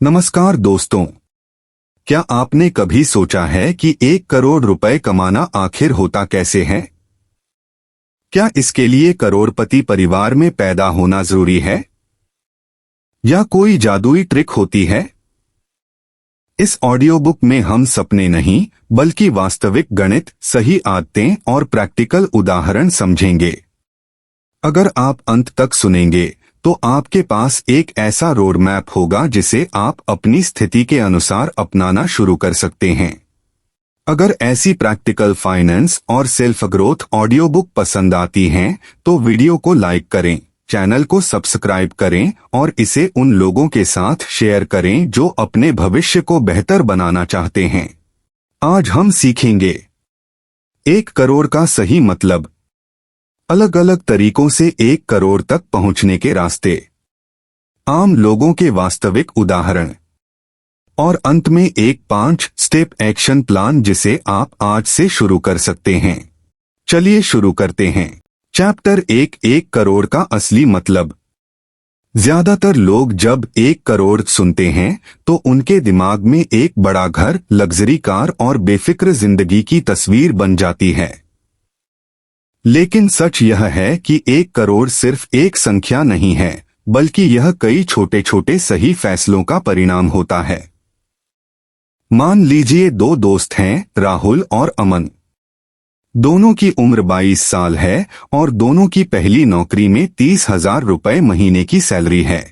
नमस्कार दोस्तों। क्या आपने कभी सोचा है कि 1 करोड़ रुपए कमाना आखिर होता कैसे है? क्या इसके लिए करोड़पति परिवार में पैदा होना जरूरी है या कोई जादुई ट्रिक होती है? इस ऑडियो बुक में हम सपने नहीं बल्कि वास्तविक गणित, सही आदतें और प्रैक्टिकल उदाहरण समझेंगे। अगर आप अंत तक सुनेंगे तो आपके पास एक ऐसा रोड मैप होगा जिसे आप अपनी स्थिति के अनुसार अपनाना शुरू कर सकते हैं। अगर ऐसी प्रैक्टिकल फाइनेंस और सेल्फ ग्रोथ ऑडियो बुक पसंद आती हैं तो वीडियो को लाइक करें, चैनल को सब्सक्राइब करें और इसे उन लोगों के साथ शेयर करें जो अपने भविष्य को बेहतर बनाना चाहते हैं। आज हम सीखेंगे 1 करोड़ का सही मतलब, अलग अलग तरीकों से 1 करोड़ तक पहुंचने के रास्ते, आम लोगों के वास्तविक उदाहरण और अंत में एक 5 स्टेप एक्शन प्लान जिसे आप आज से शुरू कर सकते हैं। चलिए शुरू करते हैं। चैप्टर 1 करोड़ का असली मतलब। ज्यादातर लोग जब 1 करोड़ सुनते हैं तो उनके दिमाग में एक बड़ा घर, लग्जरी कार और बेफिक्र जिंदगी की तस्वीर बन जाती है। लेकिन सच यह है कि 1 करोड़ सिर्फ एक संख्या नहीं है, बल्कि यह कई छोटे छोटे सही फैसलों का परिणाम होता है। मान लीजिए 2 दोस्त हैं, राहुल और अमन। दोनों की उम्र 22 साल है और दोनों की पहली नौकरी में 30,000 रुपए महीने की सैलरी है।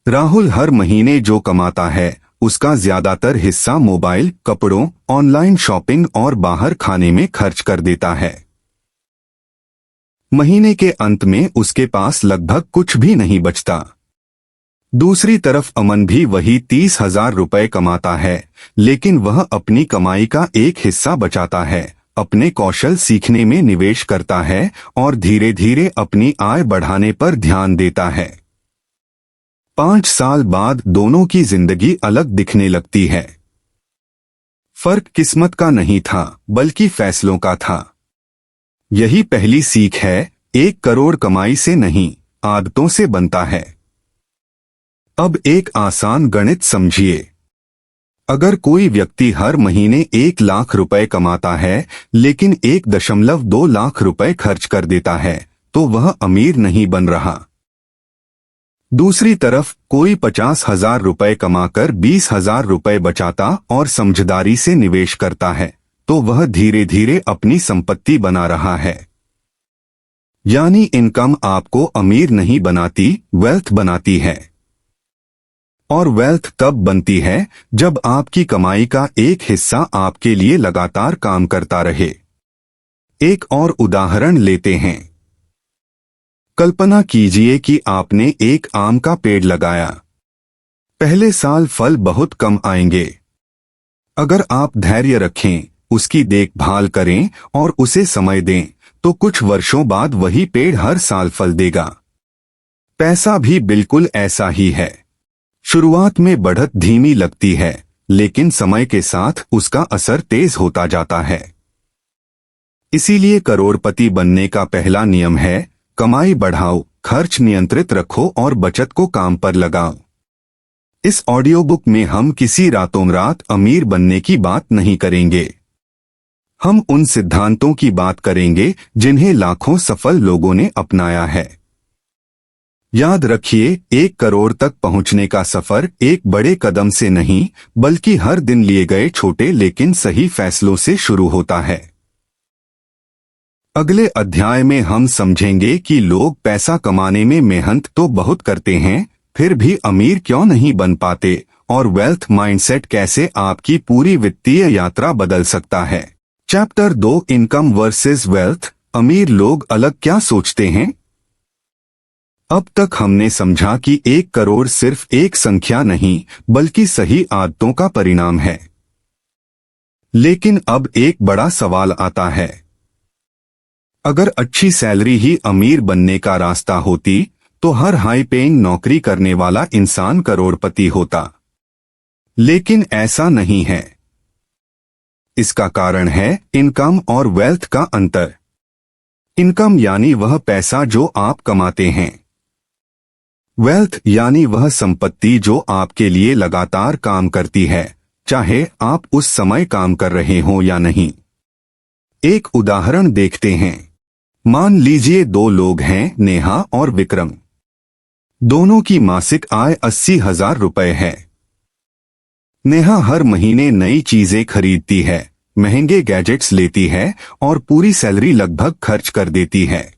राहुल हर महीने जो कमाता है उसका ज्यादातर हिस्सा मोबाइल, कपड़ों, ऑनलाइन शॉपिंग और बाहर खाने में खर्च कर देता है। महीने के अंत में उसके पास लगभग कुछ भी नहीं बचता। दूसरी तरफ अमन भी वही 30,000 रुपए कमाता है, लेकिन वह अपनी कमाई का एक हिस्सा बचाता है, अपने कौशल सीखने में निवेश करता है और धीरे धीरे अपनी आय बढ़ाने पर ध्यान देता है। 5 साल बाद दोनों की जिंदगी अलग दिखने लगती है। फर्क किस्मत का नहीं था, बल्कि फैसलों का था। यही पहली सीख है, 1 करोड़ कमाई से नहीं, आदतों से बनता है। अब एक आसान गणित समझिए। अगर कोई व्यक्ति हर महीने 1 लाख रुपए कमाता है लेकिन 1.2 लाख रुपए खर्च कर देता है तो वह अमीर नहीं बन रहा। दूसरी तरफ कोई 50,000 रुपए कमाकर 20,000 रुपए बचाता और समझदारी से निवेश करता है तो वह धीरे धीरे अपनी संपत्ति बना रहा है। यानी इनकम आपको अमीर नहीं बनाती, वेल्थ बनाती है। और वेल्थ तब बनती है जब आपकी कमाई का एक हिस्सा आपके लिए लगातार काम करता रहे। एक और उदाहरण लेते हैं। कल्पना कीजिए कि आपने एक आम का पेड़ लगाया। पहले साल फल बहुत कम आएंगे। अगर आप धैर्य रखें, उसकी देखभाल करें और उसे समय दें तो कुछ वर्षों बाद वही पेड़ हर साल फल देगा। पैसा भी बिल्कुल ऐसा ही है। शुरुआत में बढ़त धीमी लगती है, लेकिन समय के साथ उसका असर तेज होता जाता है। इसीलिए करोड़पति बनने का पहला नियम है, कमाई बढ़ाओ, खर्च नियंत्रित रखो और बचत को काम पर लगाओ। इस ऑडियो बुक में हम किसी रातों रात अमीर बनने की बात नहीं करेंगे। हम उन सिद्धांतों की बात करेंगे जिन्हें लाखों सफल लोगों ने अपनाया है। याद रखिए, 1 करोड़ तक पहुंचने का सफर एक बड़े कदम से नहीं बल्कि हर दिन लिए गए छोटे लेकिन सही फैसलों से शुरू होता है। अगले अध्याय में हम समझेंगे कि लोग पैसा कमाने में मेहनत तो बहुत करते हैं, फिर भी अमीर क्यों नहीं बन पाते और वेल्थ माइंडसेट कैसे आपकी पूरी वित्तीय यात्रा बदल सकता है। Chapter 2 income versus wealth. अमीर लोग अलग क्या सोचते हैं? अब तक हमने समझा कि 1 करोड़ सिर्फ एक संख्या नहीं बल्कि सही आदतों का परिणाम है। लेकिन अब एक बड़ा सवाल आता है। अगर अच्छी सैलरी ही अमीर बनने का रास्ता होती तो हर हाई पेइंग नौकरी करने वाला इंसान करोड़पति होता। लेकिन ऐसा नहीं है। इसका कारण है इनकम और वेल्थ का अंतर। इनकम यानी वह पैसा जो आप कमाते हैं। वेल्थ यानी वह संपत्ति जो आपके लिए लगातार काम करती है, चाहे आप उस समय काम कर रहे हो या नहीं। एक उदाहरण देखते हैं। मान लीजिए दो लोग हैं, नेहा और विक्रम। दोनों की मासिक आय 80,000 रुपए है। नेहा हर महीने नई चीजें खरीदती है, महंगे गैजेट्स लेती है और पूरी सैलरी लगभग खर्च कर देती है।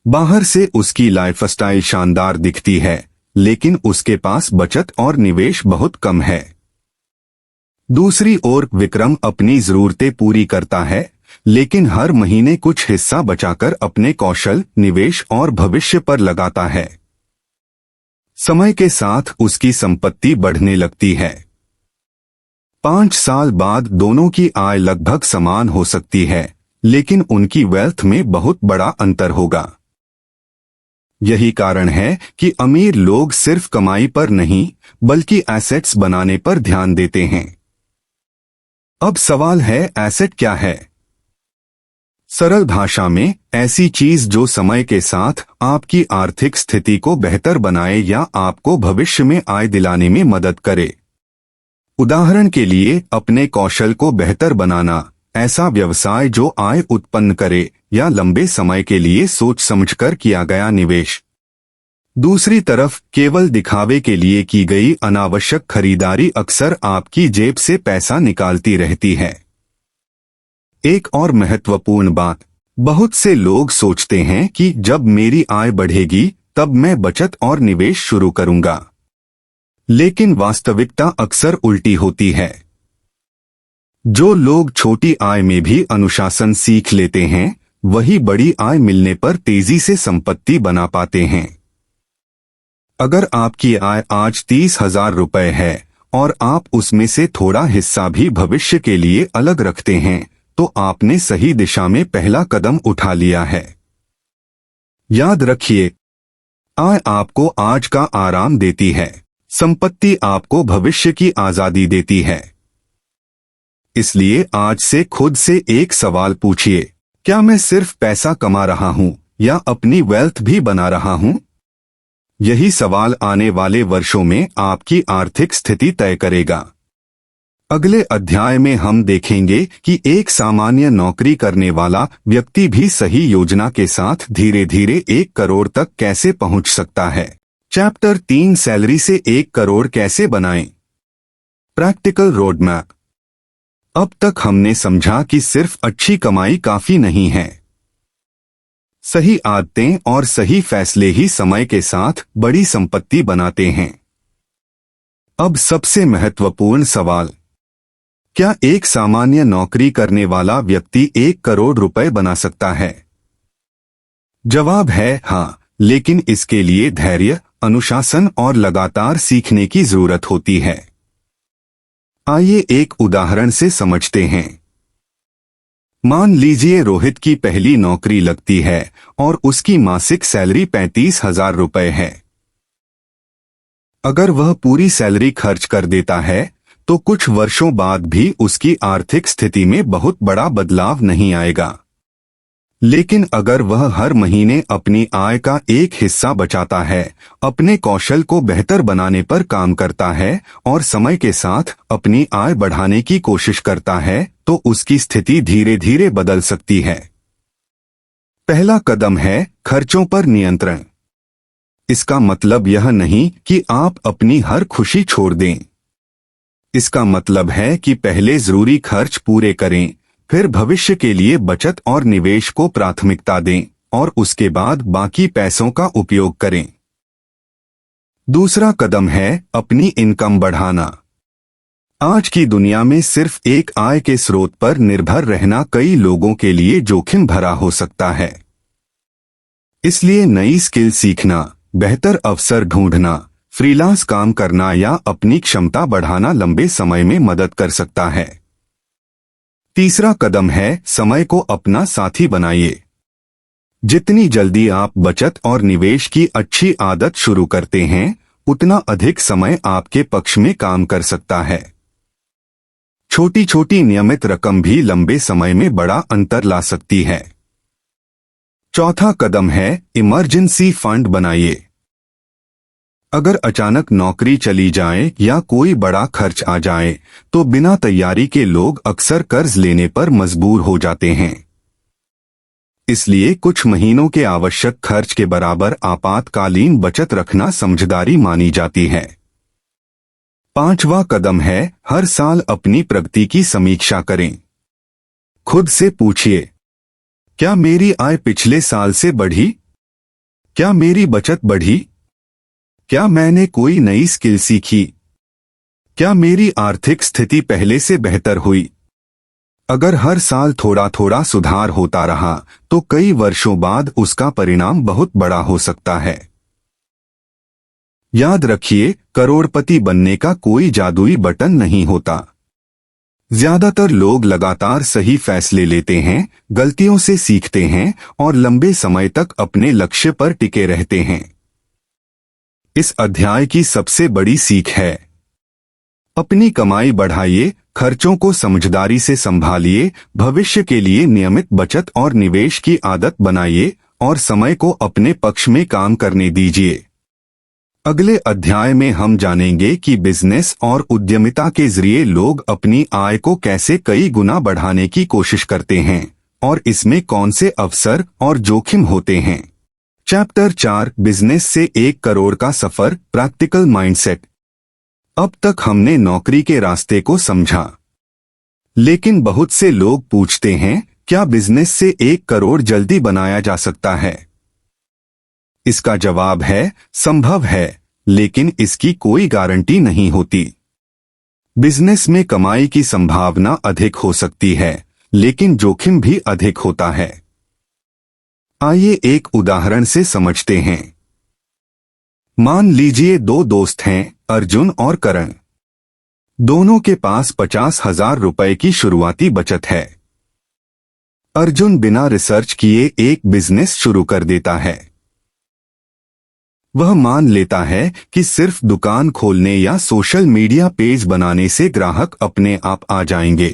बाहर से उसकी लाइफस्टाइल शानदार दिखती है, लेकिन उसके पास बचत और निवेश बहुत कम है। दूसरी ओर विक्रम अपनी जरूरतें पूरी करता है, लेकिन हर महीने कुछ हिस्सा बचाकर अपने कौशल, निवेश और भविष्य पर लगाता है। समय के साथ उसकी संपत्ति बढ़ने लगती है। 5 साल बाद दोनों की आय लगभग समान हो सकती है, लेकिन उनकी वेल्थ में बहुत बड़ा अंतर होगा। यही कारण है कि अमीर लोग सिर्फ कमाई पर नहीं, बल्कि एसेट्स बनाने पर ध्यान देते हैं। अब सवाल है, एसेट क्या है? सरल भाषा में, ऐसी चीज जो समय के साथ आपकी आर्थिक स्थिति को बेहतर बनाए या आपको भविष्य में आय दिलाने में मदद करे। उदाहरण के लिए, अपने कौशल को बेहतर बनाना, ऐसा व्यवसाय जो आय उत्पन्न करे, या लंबे समय के लिए सोच समझकर किया गया निवेश। दूसरी तरफ, केवल दिखावे के लिए की गई अनावश्यक खरीदारी अक्सर आपकी जेब से पैसा निकालती रहती है। एक और महत्वपूर्ण बात, बहुत से लोग सोचते हैं कि जब मेरी आय बढ़ेगी तब मैं बचत और निवेश शुरू करूंगा, लेकिन वास्तविकता अक्सर उल्टी होती है। जो लोग छोटी आय में भी अनुशासन सीख लेते हैं, वही बड़ी आय मिलने पर तेजी से संपत्ति बना पाते हैं। अगर आपकी आय आज 30,000 रुपए है और आप उसमें से थोड़ा हिस्सा भी भविष्य के लिए अलग रखते हैं, तो आपने सही दिशा में पहला कदम उठा लिया है। याद रखिए, आय आपको आज का आराम देती है, संपत्ति आपको भविष्य की आजादी देती है। इसलिए आज से खुद से एक सवाल पूछिए, क्या मैं सिर्फ पैसा कमा रहा हूं या अपनी वेल्थ भी बना रहा हूं? यही सवाल आने वाले वर्षों में आपकी आर्थिक स्थिति तय करेगा। अगले अध्याय में हम देखेंगे कि एक सामान्य नौकरी करने वाला व्यक्ति भी सही योजना के साथ धीरे धीरे 1 करोड़ तक कैसे पहुंच सकता है। चैप्टर 3, सैलरी से 1 करोड़ कैसे बनाएं? Practical road map. अब तक हमने समझा कि सिर्फ अच्छी कमाई काफी नहीं है। सही आदतें और सही फैसले ही समय के साथ बड़ी संपत्ति बनाते हैं। अब सबसे महत्वपूर्ण सवाल, क्या एक सामान्य नौकरी करने वाला व्यक्ति 1 करोड़ रुपए बना सकता है? जवाब है हाँ, लेकिन इसके लिए धैर्य, अनुशासन और लगातार सीखने की जरूरत होती है। आइए एक उदाहरण से समझते हैं। मान लीजिए रोहित की पहली नौकरी लगती है और उसकी मासिक सैलरी 35,000 रुपए है। अगर वह पूरी सैलरी खर्च कर देता है तो कुछ वर्षों बाद भी उसकी आर्थिक स्थिति में बहुत बड़ा बदलाव नहीं आएगा। लेकिन अगर वह हर महीने अपनी आय का एक हिस्सा बचाता है, अपने कौशल को बेहतर बनाने पर काम करता है और समय के साथ अपनी आय बढ़ाने की कोशिश करता है, तो उसकी स्थिति धीरे धीरे बदल सकती है। पहला कदम है खर्चों पर नियंत्रण। इसका मतलब यह नहीं कि आप अपनी हर खुशी छोड़ दें। इसका मतलब है कि पहले जरूरी खर्च पूरे करें, फिर भविष्य के लिए बचत और निवेश को प्राथमिकता दें और उसके बाद बाकी पैसों का उपयोग करें। दूसरा कदम है अपनी इनकम बढ़ाना। आज की दुनिया में सिर्फ एक आय के स्रोत पर निर्भर रहना कई लोगों के लिए जोखिम भरा हो सकता है। इसलिए नई स्किल सीखना, बेहतर अवसर ढूंढना, फ्रीलांस काम करना या अपनी क्षमता बढ़ाना लंबे समय में मदद कर सकता है। तीसरा कदम है समय को अपना साथी बनाइए। जितनी जल्दी आप बचत और निवेश की अच्छी आदत शुरू करते हैं, उतना अधिक समय आपके पक्ष में काम कर सकता है। छोटी छोटी नियमित रकम भी लंबे समय में बड़ा अंतर ला सकती है। चौथा कदम है इमरजेंसी फंड बनाइए। अगर अचानक नौकरी चली जाए या कोई बड़ा खर्च आ जाए तो बिना तैयारी के लोग अक्सर कर्ज लेने पर मजबूर हो जाते हैं। इसलिए कुछ महीनों के आवश्यक खर्च के बराबर आपातकालीन बचत रखना समझदारी मानी जाती है। 5वां कदम है हर साल अपनी प्रगति की समीक्षा करें। खुद से पूछिए, क्या मेरी आय पिछले साल से बढ़ी? क्या मेरी बचत बढ़ी? क्या मैंने कोई नई स्किल सीखी? क्या मेरी आर्थिक स्थिति पहले से बेहतर हुई? अगर हर साल थोड़ा थोड़ा सुधार होता रहा तो कई वर्षों बाद उसका परिणाम बहुत बड़ा हो सकता है। याद रखिए, करोड़पति बनने का कोई जादुई बटन नहीं होता। ज्यादातर लोग लगातार सही फैसले लेते हैं, गलतियों से सीखते हैं और लंबे समय तक अपने लक्ष्य पर टिके रहते हैं। इस अध्याय की सबसे बड़ी सीख है, अपनी कमाई बढ़ाइए, खर्चों को समझदारी से संभालिए, भविष्य के लिए नियमित बचत और निवेश की आदत बनाइए और समय को अपने पक्ष में काम करने दीजिए। अगले अध्याय में हम जानेंगे कि बिजनेस और उद्यमिता के जरिए लोग अपनी आय को कैसे कई गुना बढ़ाने की कोशिश करते हैं और इसमें कौन से अवसर और जोखिम होते हैं। चैप्टर 4, बिजनेस से 1 करोड़ का सफर, प्रैक्टिकल माइंडसेट। अब तक हमने नौकरी के रास्ते को समझा, लेकिन बहुत से लोग पूछते हैं, क्या बिजनेस से 1 करोड़ जल्दी बनाया जा सकता है? इसका जवाब है, संभव है, लेकिन इसकी कोई गारंटी नहीं होती। बिजनेस में कमाई की संभावना अधिक हो सकती है, लेकिन जोखिम भी अधिक होता है। आइए एक उदाहरण से समझते हैं। मान लीजिए 2 दोस्त हैं, अर्जुन और करण। दोनों के पास 50,000 रुपए की शुरुआती बचत है। अर्जुन बिना रिसर्च किए एक बिजनेस शुरू कर देता है। वह मान लेता है कि सिर्फ दुकान खोलने या सोशल मीडिया पेज बनाने से ग्राहक अपने आप आ जाएंगे।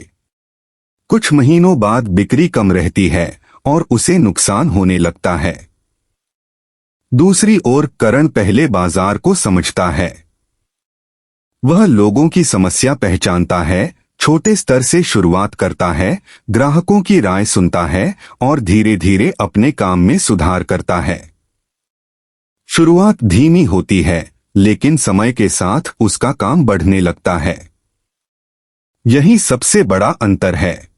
कुछ महीनों बाद बिक्री कम रहती है और उसे नुकसान होने लगता है। दूसरी ओर करण पहले बाजार को समझता है। वह लोगों की समस्या पहचानता है, छोटे स्तर से शुरुआत करता है, ग्राहकों की राय सुनता है और धीरे धीरे अपने काम में सुधार करता है। शुरुआत धीमी होती है, लेकिन समय के साथ उसका काम बढ़ने लगता है। यही सबसे बड़ा अंतर है।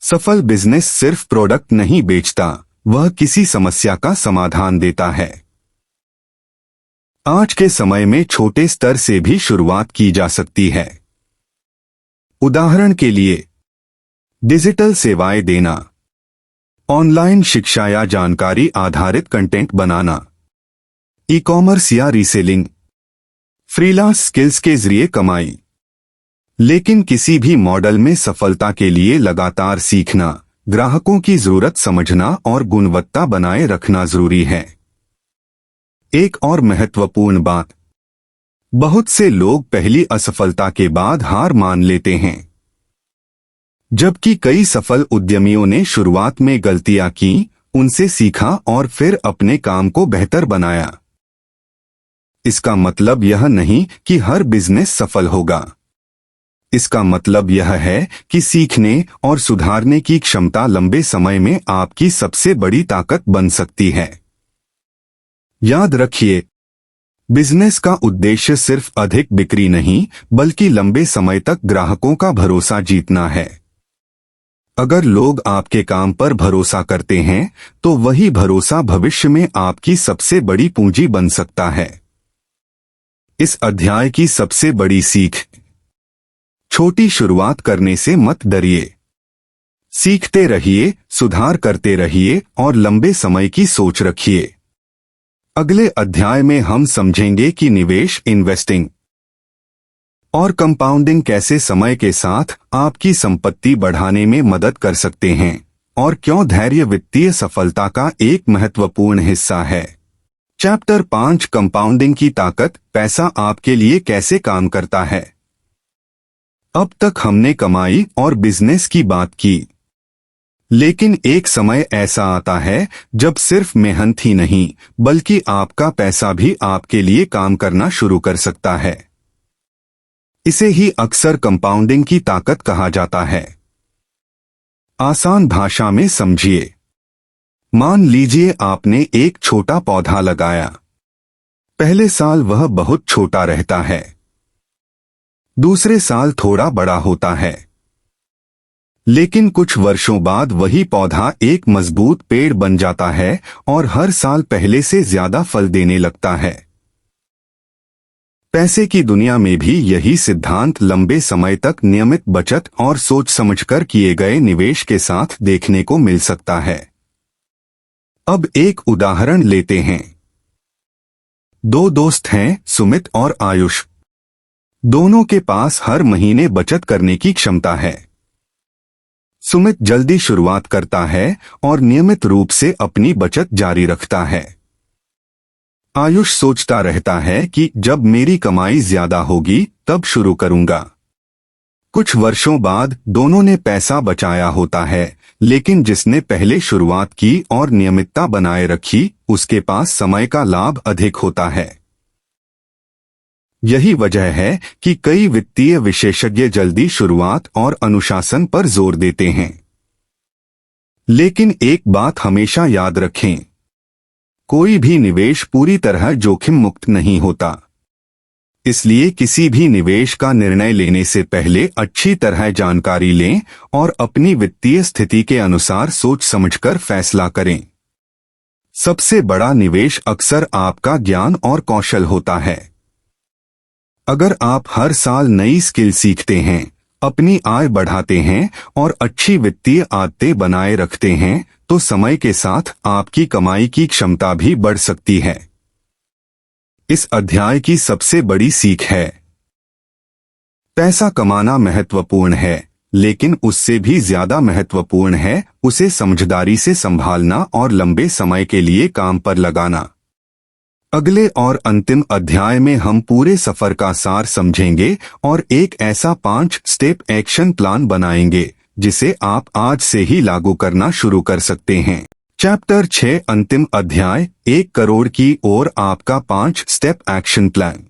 सफल बिजनेस सिर्फ प्रोडक्ट नहीं बेचता, वह किसी समस्या का समाधान देता है। आज के समय में छोटे स्तर से भी शुरुआत की जा सकती है। उदाहरण के लिए, डिजिटल सेवाएं देना, ऑनलाइन शिक्षा या जानकारी आधारित कंटेंट बनाना, ई-कॉमर्स या रीसेलिंग, फ्रीलांस स्किल्स के जरिए कमाई। लेकिन किसी भी मॉडल में सफलता के लिए लगातार सीखना, ग्राहकों की जरूरत समझना और गुणवत्ता बनाए रखना जरूरी है। एक और महत्वपूर्ण बात, बहुत से लोग पहली असफलता के बाद हार मान लेते हैं, जबकि कई सफल उद्यमियों ने शुरुआत में गलतियां की, उनसे सीखा और फिर अपने काम को बेहतर बनाया। इसका मतलब यह नहीं कि हर बिजनेस सफल होगा। इसका मतलब यह है कि सीखने और सुधारने की क्षमता लंबे समय में आपकी सबसे बड़ी ताकत बन सकती है। याद रखिए, बिजनेस का उद्देश्य सिर्फ अधिक बिक्री नहीं, बल्कि लंबे समय तक ग्राहकों का भरोसा जीतना है। अगर लोग आपके काम पर भरोसा करते हैं, तो वही भरोसा भविष्य में आपकी सबसे बड़ी पूंजी बन सकता है। इस अध्याय की सबसे बड़ी सीख, छोटी शुरुआत करने से मत डरिए। सीखते रहिए, सुधार करते रहिए और लंबे समय की सोच रखिए। अगले अध्याय में हम समझेंगे कि निवेश, इन्वेस्टिंग और कंपाउंडिंग कैसे समय के साथ आपकी संपत्ति बढ़ाने में मदद कर सकते हैं और क्यों धैर्य वित्तीय सफलता का एक महत्वपूर्ण हिस्सा है। चैप्टर 5, कंपाउंडिंग की ताकत, पैसा आपके लिए कैसे काम करता है। अब तक हमने कमाई और बिजनेस की बात की, लेकिन एक समय ऐसा आता है जब सिर्फ मेहनत ही नहीं बल्कि आपका पैसा भी आपके लिए काम करना शुरू कर सकता है। इसे ही अक्सर कंपाउंडिंग की ताकत कहा जाता है। आसान भाषा में समझिए। मान लीजिए आपने एक छोटा पौधा लगाया। पहले साल वह बहुत छोटा रहता है, दूसरे साल थोड़ा बड़ा होता है, लेकिन कुछ वर्षों बाद वही पौधा एक मजबूत पेड़ बन जाता है और हर साल पहले से ज्यादा फल देने लगता है। पैसे की दुनिया में भी यही सिद्धांत लंबे समय तक नियमित बचत और सोच समझकर किए गए निवेश के साथ देखने को मिल सकता है। अब एक उदाहरण लेते हैं। दो दोस्त हैं, सुमित और आयुष। दोनों के पास हर महीने बचत करने की क्षमता है। सुमित जल्दी शुरुआत करता है और नियमित रूप से अपनी बचत जारी रखता है। आयुष सोचता रहता है कि जब मेरी कमाई ज्यादा होगी तब शुरू करूंगा। कुछ वर्षों बाद दोनों ने पैसा बचाया होता है, लेकिन जिसने पहले शुरुआत की और नियमितता बनाए रखी उसके पास समय का लाभ अधिक होता है। यही वजह है कि कई वित्तीय विशेषज्ञ जल्दी शुरुआत और अनुशासन पर जोर देते हैं। लेकिन एक बात हमेशा याद रखें, कोई भी निवेश पूरी तरह जोखिम मुक्त नहीं होता। इसलिए किसी भी निवेश का निर्णय लेने से पहले अच्छी तरह जानकारी लें और अपनी वित्तीय स्थिति के अनुसार सोच समझकर फैसला करें। सबसे बड़ा निवेश अक्सर आपका ज्ञान और कौशल होता है। अगर आप हर साल नई स्किल सीखते हैं, अपनी आय बढ़ाते हैं और अच्छी वित्तीय आदतें बनाए रखते हैं तो समय के साथ आपकी कमाई की क्षमता भी बढ़ सकती है। इस अध्याय की सबसे बड़ी सीख है, पैसा कमाना महत्वपूर्ण है, लेकिन उससे भी ज्यादा महत्वपूर्ण है उसे समझदारी से संभालना और लंबे समय के लिए काम पर लगाना। अगले और अंतिम अध्याय में हम पूरे सफर का सार समझेंगे और एक ऐसा 5 स्टेप एक्शन प्लान बनाएंगे जिसे आप आज से ही लागू करना शुरू कर सकते हैं। चैप्टर 6 अंतिम अध्याय 1 करोड़ की ओर आपका 5 स्टेप एक्शन प्लान।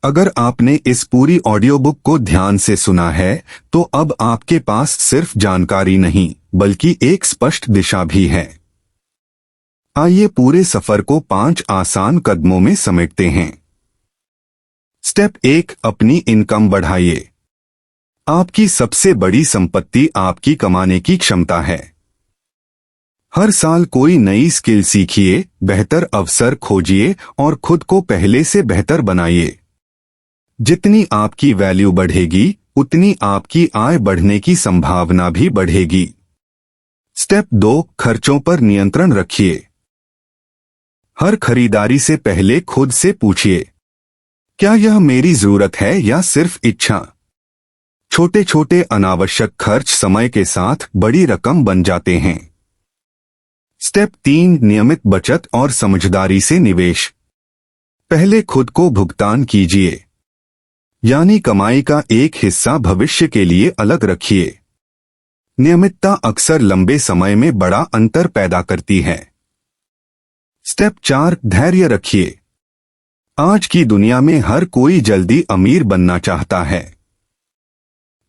अगर आपने इस पूरी ऑडियो बुक को ध्यान से सुना है तो अब आपके पास सिर्फ जानकारी नहीं बल्कि एक स्पष्ट दिशा भी है। आइए पूरे सफर को 5 आसान कदमों में समेटते हैं। स्टेप 1, अपनी इनकम बढ़ाइए। आपकी सबसे बड़ी संपत्ति आपकी कमाने की क्षमता है। हर साल कोई नई स्किल सीखिए, बेहतर अवसर खोजिए और खुद को पहले से बेहतर बनाइए। जितनी आपकी वैल्यू बढ़ेगी उतनी आपकी आय बढ़ने की संभावना भी बढ़ेगी। स्टेप 2, खर्चों पर नियंत्रण रखिए। हर खरीदारी से पहले खुद से पूछिए, क्या यह मेरी जरूरत है या सिर्फ इच्छा? छोटे छोटे अनावश्यक खर्च समय के साथ बड़ी रकम बन जाते हैं। स्टेप 3, नियमित बचत और समझदारी से निवेश। पहले खुद को भुगतान कीजिए, यानी कमाई का एक हिस्सा भविष्य के लिए अलग रखिए। नियमितता अक्सर लंबे समय में बड़ा अंतर पैदा करती है। स्टेप 4, धैर्य रखिए। आज की दुनिया में हर कोई जल्दी अमीर बनना चाहता है,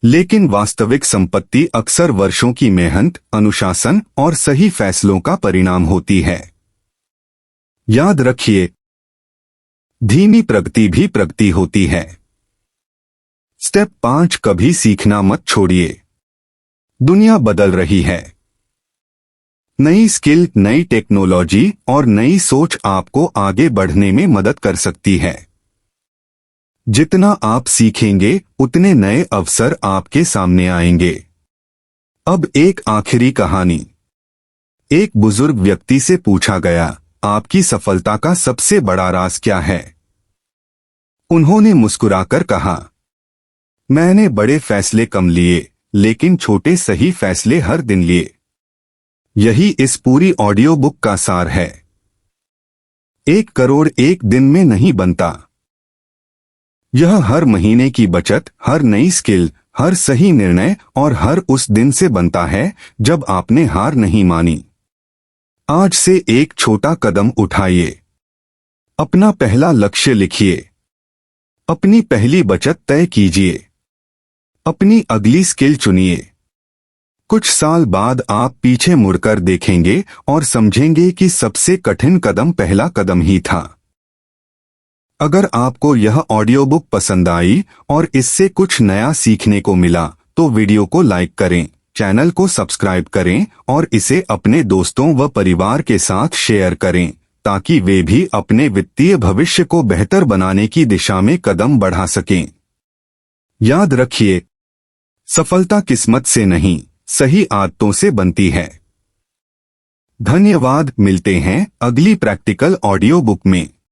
लेकिन वास्तविक संपत्ति अक्सर वर्षों की मेहनत, अनुशासन और सही फैसलों का परिणाम होती है। याद रखिए, धीमी प्रगति भी प्रगति होती है। स्टेप 5, कभी सीखना मत छोड़िए। दुनिया बदल रही है। नई स्किल, नई टेक्नोलॉजी और नई सोच आपको आगे बढ़ने में मदद कर सकती है। जितना आप सीखेंगे उतने नए अवसर आपके सामने आएंगे। अब एक आखिरी कहानी। एक बुजुर्ग व्यक्ति से पूछा गया, आपकी सफलता का सबसे बड़ा राज क्या है? उन्होंने मुस्कुराकर कहा, मैंने बड़े फैसले कम लिए, लेकिन छोटे सही फैसले हर दिन लिए। यही इस पूरी ऑडियो बुक का सार है। 1 करोड़ एक दिन में नहीं बनता। यह हर महीने की बचत, हर नई स्किल हर सही निर्णय और हर उस दिन से बनता है जब आपने हार नहीं मानी। आज से एक छोटा कदम उठाइए। अपना पहला लक्ष्य लिखिए। अपनी पहली बचत तय कीजिए। अपनी अगली स्किल चुनिए। कुछ साल बाद आप पीछे मुड़कर देखेंगे और समझेंगे कि सबसे कठिन कदम पहला कदम ही था। अगर आपको यह ऑडियो बुक पसंद आई और इससे कुछ नया सीखने को मिला तो वीडियो को लाइक करें, चैनल को सब्सक्राइब करें और इसे अपने दोस्तों व परिवार के साथ शेयर करें ताकि वे भी अपने वित्तीय भविष्य को बेहतर बनाने की दिशा में कदम बढ़ा सकें। याद रखिए, सफलता किस्मत से नहीं, सही आदतों से बनती है। धन्यवाद। मिलते हैं अगली प्रैक्टिकल ऑडियो बुक में।